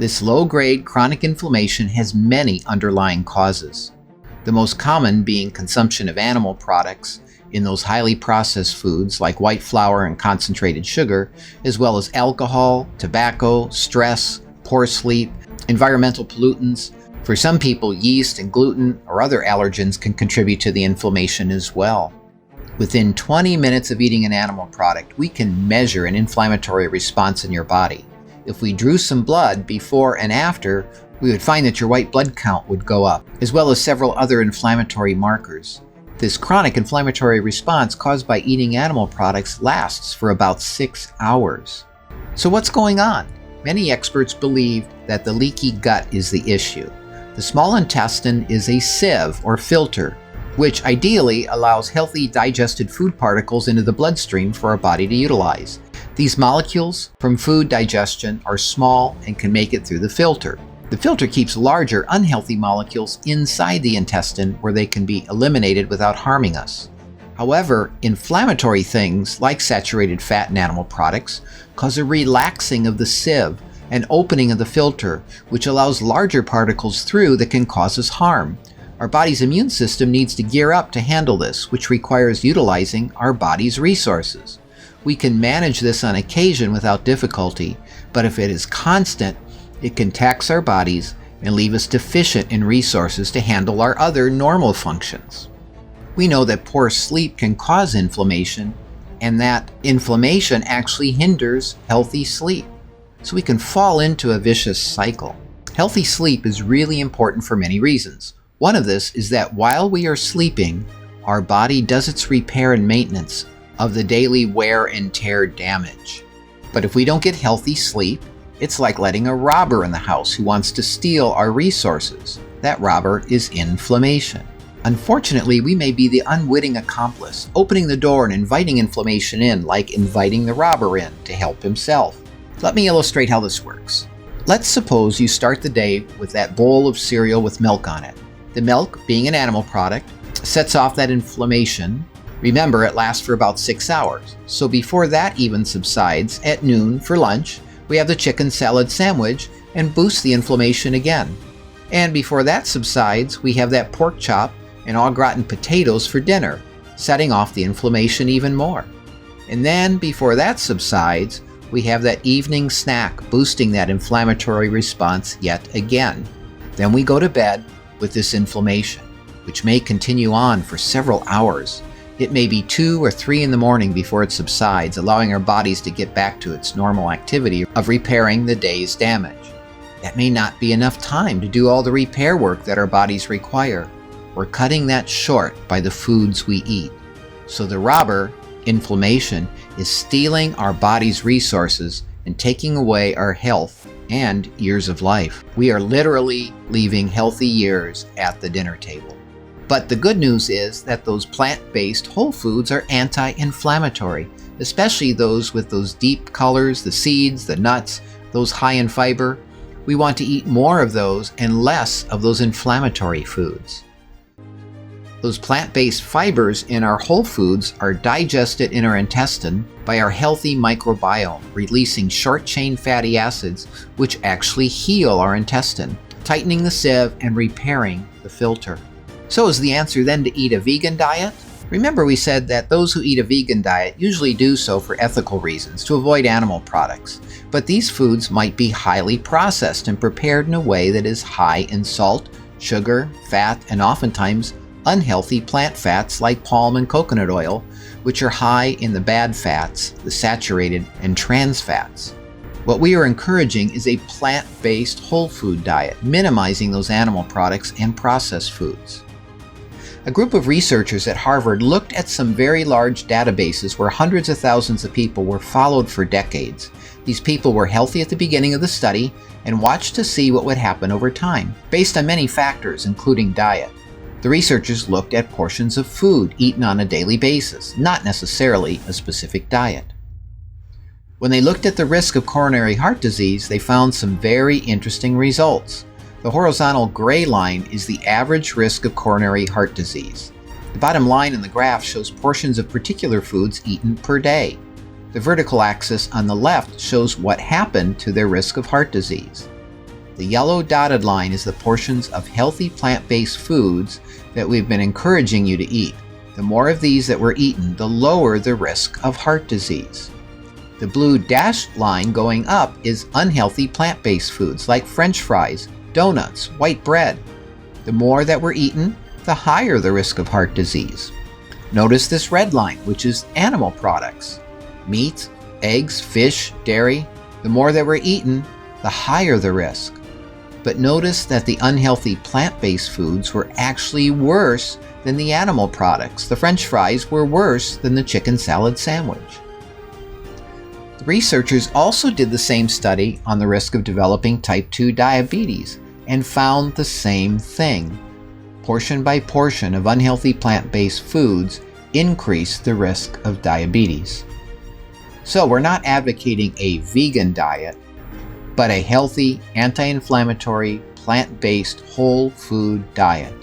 This low-grade chronic inflammation has many underlying causes. The most common being consumption of animal products in those highly processed foods like white flour and concentrated sugar, as well as alcohol, tobacco, stress, poor sleep, environmental pollutants. For some people, yeast and gluten or other allergens can contribute to the inflammation as well. Within 20 minutes of eating an animal product, we can measure an inflammatory response in your body. If we drew some blood before and after, we would find that your white blood count would go up, as well as several other inflammatory markers. This chronic inflammatory response caused by eating animal products lasts for about 6 hours. So what's going on? Many experts believe that the leaky gut is the issue. The small intestine is a sieve or filter, which ideally allows healthy digested food particles into the bloodstream for our body to utilize. These molecules from food digestion are small and can make it through the filter. The filter keeps larger, unhealthy molecules inside the intestine where they can be eliminated without harming us. However, inflammatory things like saturated fat in animal products cause a relaxing of the sieve and opening of the filter, which allows larger particles through that can cause us harm. Our body's immune system needs to gear up to handle this, which requires utilizing our body's resources. We can manage this on occasion without difficulty, but if it is constant, it can tax our bodies and leave us deficient in resources to handle our other normal functions. We know that poor sleep can cause inflammation, and that inflammation actually hinders healthy sleep. So we can fall into a vicious cycle. Healthy sleep is really important for many reasons. One of this is that while we are sleeping, our body does its repair and maintenance of the daily wear and tear damage. But if we don't get healthy sleep, it's like letting a robber in the house who wants to steal our resources. That robber is inflammation. Unfortunately, we may be the unwitting accomplice, opening the door and inviting inflammation in, like inviting the robber in to help himself. Let me illustrate how this works. Let's suppose you start the day with that bowl of cereal with milk on it. The milk, being an animal product, sets off that inflammation. Remember, it lasts for about 6 hours. So before that even subsides, at noon for lunch, we have the chicken salad sandwich and boost the inflammation again. And before that subsides, we have that pork chop and au gratin potatoes for dinner, setting off the inflammation even more. And then before that subsides, we have that evening snack boosting that inflammatory response yet again. Then we go to bed with this inflammation, which may continue on for several hours. It may be 2 or 3 in the morning before it subsides, allowing our bodies to get back to its normal activity of repairing the day's damage. That may not be enough time to do all the repair work that our bodies require. We're cutting that short by the foods we eat. So the robber, inflammation, is stealing our body's resources and taking away our health and years of life. We are literally leaving healthy years at the dinner table. But the good news is that those plant-based whole foods are anti-inflammatory, especially those with those deep colors, the seeds, the nuts, those high in fiber. We want to eat more of those and less of those inflammatory foods. Those plant-based fibers in our whole foods are digested in our intestine by our healthy microbiome, releasing short-chain fatty acids which actually heal our intestine, tightening the sieve and repairing the filter. So is the answer then to eat a vegan diet? Remember, we said that those who eat a vegan diet usually do so for ethical reasons, to avoid animal products. But these foods might be highly processed and prepared in a way that is high in salt, sugar, fat, and oftentimes unhealthy plant fats like palm and coconut oil, which are high in the bad fats, the saturated and trans fats. What we are encouraging is a plant-based whole food diet, minimizing those animal products and processed foods. A group of researchers at Harvard looked at some very large databases where hundreds of thousands of people were followed for decades. These people were healthy at the beginning of the study and watched to see what would happen over time, based on many factors, including diet. The researchers looked at portions of food eaten on a daily basis, not necessarily a specific diet. When they looked at the risk of coronary heart disease, they found some very interesting results. The horizontal gray line is the average risk of coronary heart disease. The bottom line in the graph shows portions of particular foods eaten per day. The vertical axis on the left shows what happened to their risk of heart disease. The yellow dotted line is the portions of healthy plant-based foods that we've been encouraging you to eat. The more of these that were eaten, the lower the risk of heart disease. The blue dashed line going up is unhealthy plant-based foods like French fries, donuts, white bread. The more that were eaten, the higher the risk of heart disease. Notice this red line, which is animal products. Meat, eggs, fish, dairy. The more that were eaten, the higher the risk. But notice that the unhealthy plant-based foods were actually worse than the animal products. The French fries were worse than the chicken salad sandwich. The researchers also did the same study on the risk of developing type 2 diabetes and found the same thing. Portion by portion of unhealthy plant-based foods increase the risk of diabetes. So we're not advocating a vegan diet, but a healthy, anti-inflammatory, plant-based whole food diet.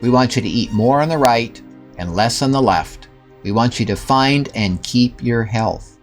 We want you to eat more on the right and less on the left. We want you to find and keep your health.